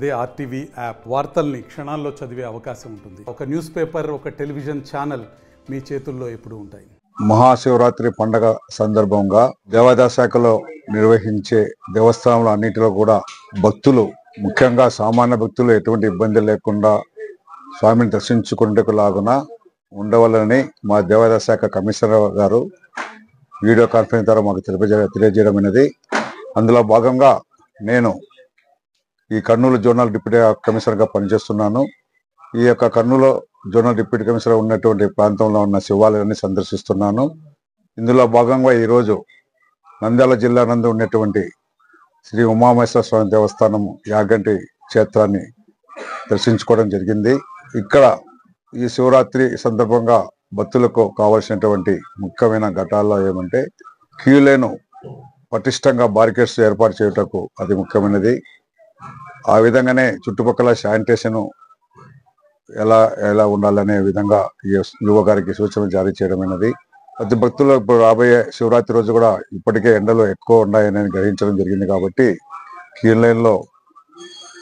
అదే RTV app వార్తల్ని క్షణాల్లో చదివే అవకాశం ఉంటుంది. ఒక న్యూస్ పేపర్, ఒక టెలివిజన్ ఛానల్ మీ చేతుల్లో ఎప్పుడూ ఉంటాయి. మహాశివరాత్రి పండగ సందర్భంగా దేవాదాయ శాఖలో నిర్వహించే దేవస్థానంలో అన్నిటిలో కూడా భక్తులు, ముఖ్యంగా సామాన్య భక్తులు ఎటువంటి ఇబ్బంది లేకుండా స్వామిని దర్శించుకునేందుకు లాగున ఉండవాలని మా దేవాదాయ శాఖ కమిషనర్ గారు వీడియో కాన్ఫరెన్స్ ద్వారా మాకు తెలియజేయడం అనేది. అందులో భాగంగా నేను ఈ కర్నూలు జోనల్ డిప్యూటీ కమిషనర్గా పనిచేస్తున్నాను. ఈ యొక్క కర్నూలు జోనల్ డిప్యూటీ కమిషనర్ ఉన్నటువంటి ప్రాంతంలో ఉన్న శివాలయాన్ని సందర్శిస్తున్నాను. ఇందులో భాగంగా ఈరోజు నంద్యాల జిల్లా నందు ఉన్నటువంటి శ్రీ ఉమామహేశ్వర స్వామి దేవస్థానం యాగంటి క్షేత్రాన్ని దర్శించుకోవడం జరిగింది. ఇక్కడ ఈ శివరాత్రి సందర్భంగా భక్తులకు కావాల్సినటువంటి ముఖ్యమైన ఘటాల్లో ఏమంటే క్యూ లైన్ పటిష్టంగా బారికేడ్స్ ఏర్పాటు చేయుటకు అది ముఖ్యమైనది. ఆ విధంగానే చుట్టుపక్కల శానిటేషన్ ఎలా ఉండాలనే విధంగా యువ గారికి సూచనలు జారీ చేయడమైనది. ప్రతి భక్తులు ఇప్పుడు రాబోయే శివరాత్రి రోజు కూడా ఇప్పటికే ఎండలు ఎక్కువ ఉన్నాయని గ్రహించడం జరిగింది. కాబట్టి క్యూ లైన్లో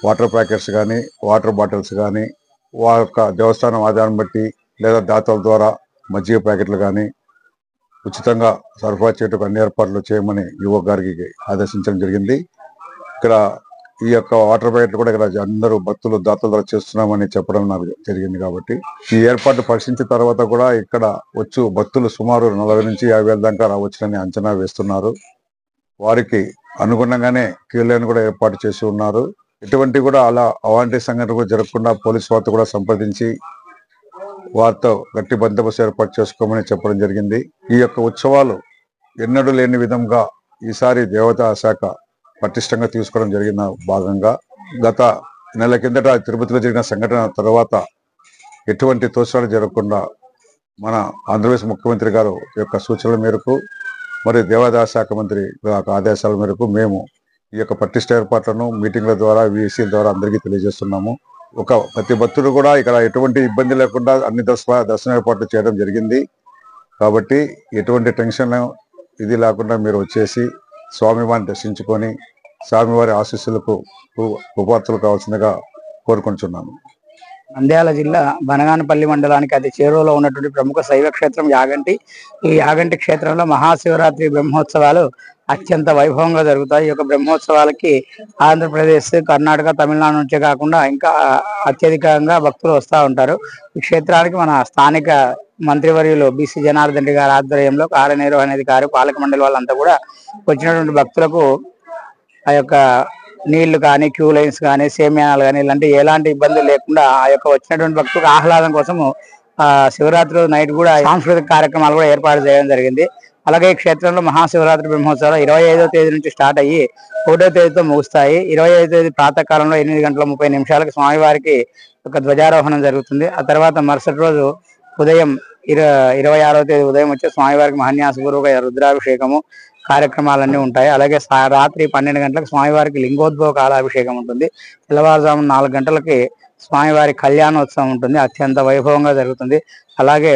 వాటర్ ప్యాకెట్స్ కానీ, వాటర్ బాటిల్స్ కానీ, వారి యొక్క దేవస్థానం ఆధారం బట్టి లేదా దాతల ద్వారా మజ్జిగ ప్యాకెట్లు కానీ ఉచితంగా సరఫరా చేయటకు అన్ని ఏర్పాట్లు చేయమని యువ గారికి ఆదేశించడం జరిగింది. ఇక్కడ ఈ యొక్క వాటర్ ప్యాకెట్లు కూడా ఇక్కడ అందరూ భక్తులు దాతల ద్వారా చేస్తున్నామని చెప్పడం నాకు జరిగింది. కాబట్టి ఈ ఏర్పాటు పరిశీలించిన తర్వాత కూడా ఇక్కడ వచ్చు భక్తులు సుమారు 40 నుంచి 50,000 దాకా రావచ్చునని అంచనా వేస్తున్నారు. వారికి అనుగుణంగానే క్యూ లైన్ కూడా ఏర్పాటు చేసి ఉన్నారు. ఎటువంటి కూడా అలాంటి సంఘటన కూడా జరగకుండా పోలీసు వారితో కూడా సంప్రదించి వారితో గట్టి బందోబస్తు ఏర్పాటు చేసుకోమని చెప్పడం జరిగింది. ఈ యొక్క ఉత్సవాలు ఎన్నడూ లేని విధంగా ఈసారి దేవతా శాఖ పటిష్టంగా తీసుకోవడం జరిగిన భాగంగా గత నెల కిందట తిరుపతిలో జరిగిన సంఘటన తర్వాత ఎటువంటి తోసాలు జరగకుండా మన ఆంధ్రప్రదేశ్ ముఖ్యమంత్రి గారు యొక్క సూచనల మేరకు మరియు దేవాదాయ శాఖ మంత్రి ఆదేశాల మేరకు మేము ఈ యొక్క పటిష్ట ఏర్పాట్లను మీటింగ్ల ద్వారా, వీసీల ద్వారా అందరికీ తెలియజేస్తున్నాము. ప్రతి భక్తుడు కూడా ఇక్కడ ఎటువంటి ఇబ్బంది లేకుండా అన్ని దర్శన ఏర్పాట్లు చేయడం జరిగింది. కాబట్టి ఎటువంటి టెన్షన్ ఇది లేకుండా మీరు వచ్చేసి స్వామివారిని దర్శించుకొని స్వామివారి ఆశీస్సులకు ఉపాత్తులు కావాల్సిందిగా కోరుకుంటున్నాను. నంద్యాల జిల్లా బనగానపల్లి మండలానికి అతి చేరువలో ఉన్నటువంటి ప్రముఖ శైవ క్షేత్రం యాగంటి. ఈ యాగంటి క్షేత్రంలో మహాశివరాత్రి బ్రహ్మోత్సవాలు అత్యంత వైభవంగా జరుగుతాయి. ఈ యొక్క బ్రహ్మోత్సవాలకి ఆంధ్రప్రదేశ్, కర్ణాటక, తమిళనాడు నుంచే కాకుండా ఇంకా అత్యధికంగా భక్తులు వస్తూ ఉంటారు. ఈ క్షేత్రానికి మన స్థానిక మంత్రివర్యులు బీసీ జనార్దన్ రెడ్డి గారి ఆధ్వర్యంలో కార్యనిర్వహణాధికారి, పాలక మండలి వాళ్ళంతా కూడా వచ్చినటువంటి భక్తులకు ఆ యొక్క నీళ్లు కానీ, క్యూ లైన్స్ కానీ, సేమ్యానాలు కానీ ఇలాంటి ఎలాంటి ఇబ్బందులు లేకుండా ఆ యొక్క వచ్చినటువంటి భక్తులకు ఆహ్లాదం కోసము శివరాత్రి నైట్ కూడా సాంస్కృతిక కార్యక్రమాలు కూడా ఏర్పాటు చేయడం జరిగింది. అలాగే ఈ క్షేత్రంలో మహాశివరాత్రి బ్రహ్మోత్సవాలు 25వ తేదీ నుంచి స్టార్ట్ అయ్యి 1వ తేదీతో ముగుస్తాయి. 25వ తేదీ ప్రాతకాలంలో 8:30 స్వామివారికి ఒక ధ్వజారోహణం జరుగుతుంది. ఆ తర్వాత మరుసటి రోజు ఉదయం 26వ తేదీ ఉదయం వచ్చే స్వామివారికి మహాన్యాసపూర్వక రుద్రాభిషేకము కార్యక్రమాలన్నీ ఉంటాయి. అలాగే రాత్రి 12 గంటలకు స్వామివారికి లింగోద్భవ కాలాభిషేకం ఉంటుంది. తెల్లవారుజామున 4 గంటలకి స్వామివారి కళ్యాణోత్సవం ఉంటుంది. అత్యంత వైభవంగా జరుగుతుంది. అలాగే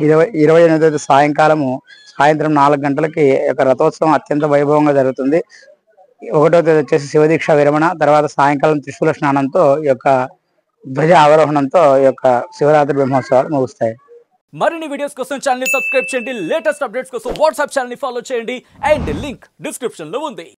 28వ తేదీ సాయంత్రం 4 గంటలకి యొక్క రథోత్సవం అత్యంత వైభవంగా జరుగుతుంది. 1వ తేదీ వచ్చేసి శివదీక్ష విరమణ, తర్వాత సాయంకాలం త్రిశూల స్నానంతో ఈ యొక్క ధ్వజ అవరోహణంతో ఈ యొక్క శివరాత్రి బ్రహ్మోత్సవాలు ముగుస్తాయి. మరిన్ని వీడియోస్ కోసం ఛానల్ ని సబ్స్క్రైబ్ చేయండి. లేటెస్ట్ అప్డేట్స్ కోసం వాట్సాప్ ఛానల్ ని ఫాలో చేయండి. అండ్ లింక్ డిస్క్రిప్షన్ లో ఉంది.